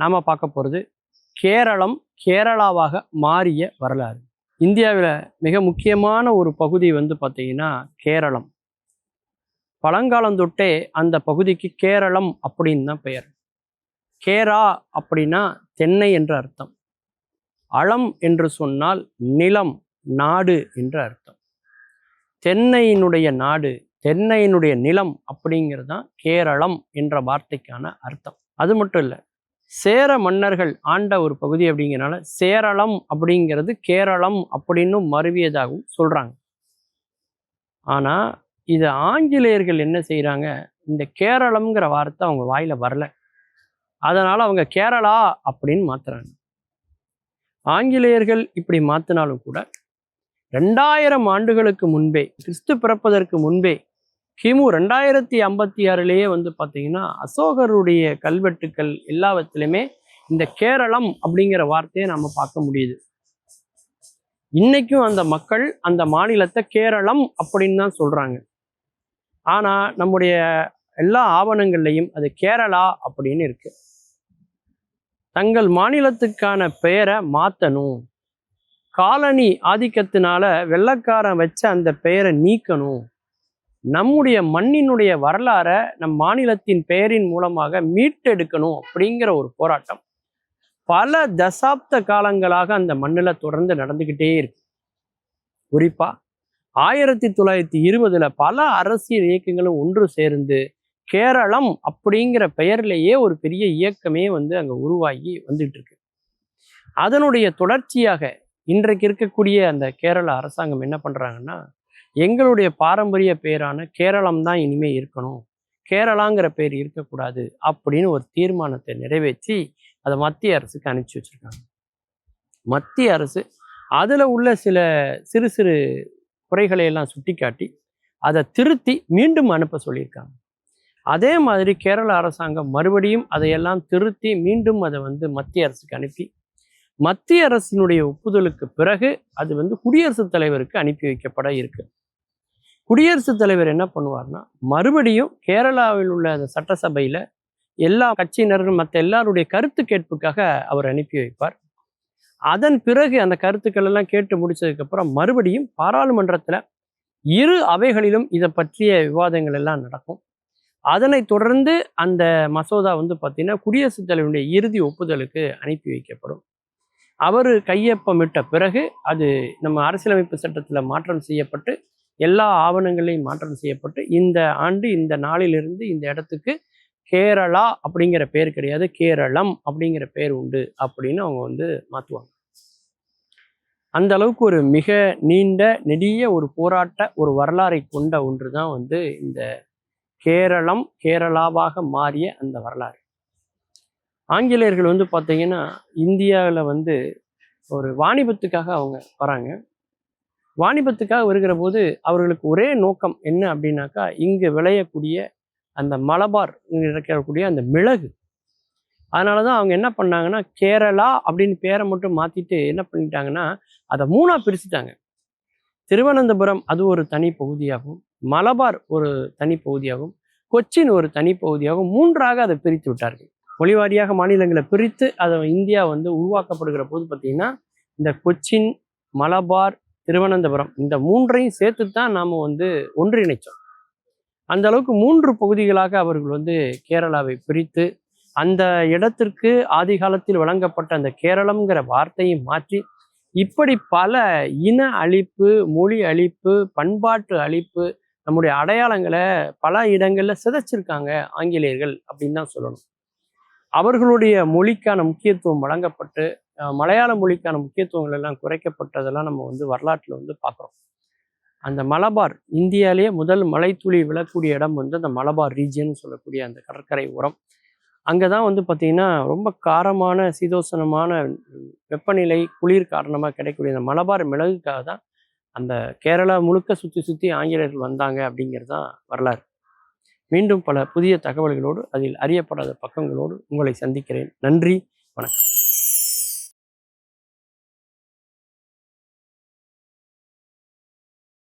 நாம் பார்க்க போகிறது கேரளம் கேரளாவாக மாறிய வரலாறு. இந்தியாவில் மிக முக்கியமான ஒரு பகுதி பார்த்திங்கன்னா கேரளம். பழங்காலந்தொட்டே அந்த பகுதிக்கு கேரளம் அப்படின்னு தான் பெயர். கேரா அப்படின்னா தென்னை என்ற அர்த்தம். அளம் என்று சொன்னால் நிலம், நாடு என்ற அர்த்தம். தென்னையினுடைய நாடு, தென்னையினுடைய நிலம் அப்படிங்கிறது தான் கேரளம் என்ற வார்த்தைக்கான அர்த்தம். அது மட்டும் இல்லை, சேர மன்னர்கள் ஆண்ட ஒரு பகுதி அப்படிங்கிறனால சேரளம் அப்படிங்கிறது கேரளம் அப்படின்னு மருவியதாகவும் சொல்கிறாங்க. ஆனால் இது ஆங்கிலேயர்கள் என்ன செய்கிறாங்க, இந்த கேரளம்ங்கிற வார்த்தை அவங்க வாயில் வரல, அதனால் அவங்க கேரளா அப்படின்னு மாற்றுறாங்க. ஆங்கிலேயர்கள் இப்படி மாற்றினாலும் கூட 2000 ஆண்டுகளுக்கு முன்பே, கிறிஸ்து பிறப்பதற்கு முன்பே, கிமு 2056லேயே பார்த்தீங்கன்னா அசோகருடைய கல்வெட்டுக்கள் எல்லாவற்றிலுமே இந்த கேரளம் அப்படிங்கிற வார்த்தையை நம்ம பார்க்க முடியுது. இன்னைக்கும் அந்த மக்கள் அந்த மாநிலத்தை கேரளம் அப்படின்னு தான் சொல்றாங்க. ஆனா நம்முடைய எல்லா ஆவணங்கள்லையும் அது கேரளா அப்படின்னு இருக்கு. தங்கள் மாநிலத்துக்கான பெயரை மாற்றணும், காலனி ஆதிக்கத்தினால வெள்ளைக்காரன் வச்ச அந்த பெயரை நீக்கணும், நம்முடைய மண்ணினுடைய வரலாறை நம் மாநிலத்தின் பெயரின் மூலமாக மீட்டெடுக்கணும் அப்படிங்கிற ஒரு போராட்டம் பல தசாப்த காலங்களாக அந்த மண்ணில் தொடர்ந்து நடந்துக்கிட்டே இருக்கு. குறிப்பா 1920 பல அரசியல் இயக்கங்களும் ஒன்று சேர்ந்து கேரளம் அப்படிங்கிற பெயர்லேயே ஒரு பெரிய இயக்கமே அங்கே உருவாகி வந்துட்டு இருக்கு. அதனுடைய தொடர்ச்சியாக இன்றைக்கு இருக்கக்கூடிய அந்த கேரள அரசாங்கம் என்ன பண்ணுறாங்கன்னா, எங்களுடைய பாரம்பரிய பெயரான கேரளம் தான் இனிமேல் இருக்கணும், கேரளாங்கிற பெயர் இருக்கக்கூடாது அப்படின்னு ஒரு தீர்மானத்தை நிறைவேற்றி அதை மத்திய அரசுக்கு அனுப்பிச்சி வச்சுருக்காங்க. மத்திய அரசு அதில் உள்ள சில சிறு சிறு குறைகளை எல்லாம் சுட்டி காட்டி அதை திருத்தி மீண்டும் அனுப்ப சொல்லியிருக்காங்க. அதே மாதிரி கேரள அரசாங்கம் மறுபடியும் அதையெல்லாம் திருத்தி மீண்டும் அதை மத்திய அரசுக்கு அனுப்பி மத்திய அரசினுடைய ஒப்புதலுக்கு பிறகு அது குடியரசுத் தலைவருக்கு அனுப்பி வைக்கப்பட இருக்கு. குடியரசுத் தலைவர் என்ன பண்ணுவார்னா, மறுபடியும் கேரளாவில் உள்ள அந்த சட்டசபையில் எல்லா கட்சியினர்கள் மற்ற எல்லாருடைய கருத்து கேட்புக்காக அவர் அனுப்பி வைப்பார். அதன் பிறகு அந்த கருத்துக்கள் எல்லாம் கேட்டு முடிச்சதுக்கப்புறம் மறுபடியும் பாராளுமன்றத்தில் இரு அவைகளிலும் இதை பற்றிய விவாதங்கள் எல்லாம் நடக்கும். அதனை தொடர்ந்து அந்த மசோதா பார்த்தீங்கன்னா குடியரசுத் தலைவருடைய இறுதி ஒப்புதலுக்கு அனுப்பி வைக்கப்படும். அவர் கையொப்பமிட்ட பிறகு அது நம்ம அரசியலமைப்பு சட்டத்தில் மாற்றம் செய்யப்பட்டு எல்லா ஆவணங்களையும் மாற்றம் செய்யப்பட்டு இந்த ஆண்டு இந்த நாளிலிருந்து இந்த இடத்துக்கு கேரளா அப்படிங்கிற பேர் கிடையாது, கேரளம் அப்படிங்கிற பேர் உண்டு அப்படின்னு அவங்க மாற்றுவாங்க. அந்த அளவுக்கு ஒரு மிக நீண்ட நெடிய ஒரு போராட்ட ஒரு வரலாறை கொண்ட ஒன்று தான் இந்த கேரளம் கேரளாவாக மாறிய அந்த வரலாறு. ஆங்கிலேயர்கள் பார்த்தீங்கன்னா இந்தியாவில் ஒரு வாணிபத்துக்காக அவங்க வராங்க. வாணிபத்துக்காக வருகிற போது அவர்களுக்கு ஒரே நோக்கம் என்ன அப்படின்னாக்கா, இங்கு விளையக்கூடிய அந்த மலபார் இருக்கக்கூடிய அந்த மிளகு. அதனால தான் அவங்க என்ன பண்ணாங்கன்னா, கேரளா அப்படின்னு பேரை மட்டும் மாற்றிட்டு என்ன பண்ணிட்டாங்கன்னா, அதை 3ஆ பிரிச்சுட்டாங்க. திருவனந்தபுரம் அது ஒரு தனி பகுதியாகவும், மலபார் ஒரு தனி பகுதியாகவும், கொச்சின் ஒரு தனி பகுதியாகவும் 3ஆக அதை பிரித்து விட்டார்கள். மொழிவாரியாக மாநிலங்களை பிரித்து அதை இந்தியா உருவாக்கப்படுகிற போது பார்த்தீங்கன்னா, இந்த கொச்சின், மலபார், திருவனந்தபுரம் இந்த 3ஐயும் சேர்த்து தான் நாம் ஒன்றிணைச்சோம். அந்த அளவுக்கு 3 பகுதிகளாக அவர்கள் கேரளாவை பிரித்து அந்த இடத்திற்கு ஆதி காலத்தில் வழங்கப்பட்ட அந்த கேரளம்ங்கிற வார்த்தையை மாற்றி இப்படி பல இன அழிப்பு, மொழி அழிப்பு, பண்பாட்டு அழிப்பு, நம்முடைய அடையாளங்களை பல இடங்களில் சிதைச்சிருக்காங்க ஆங்கிலேயர்கள் அப்படின்னு தான் சொல்லணும். அவர்களுடைய மொழிக்கான முக்கியத்துவம் வழங்கப்பட்டு மலையாள மொழிக்கான முக்கியத்துவங்கள் எல்லாம் குறைக்கப்பட்டதெல்லாம் நம்ம வரலாற்றில் பார்க்குறோம். அந்த மலபார் இந்தியாவிலேயே முதல் மலைத்துளி விழக்கூடிய இடம் அந்த மலபார் ரீஜியன் சொல்லக்கூடிய அந்த கடற்கரை ஓரம். அங்கே தான் பார்த்தீங்கன்னா ரொம்ப காரமான சீதோசனமான வெப்பநிலை குளிர் காரணமாக கிடைக்கக்கூடிய அந்த மலபார் மிளகுக்காக தான் அந்த கேரளா முழுக்க சுற்றி சுற்றி ஆங்கிலேயர்கள் வந்தாங்க அப்படிங்கிறது தான் வரலாறு. மீண்டும் பல புதிய தகவல்களோடு அதில் அறியப்படாத பக்கங்களோடு உங்களை சந்திக்கிறேன். நன்றி, வணக்கம்.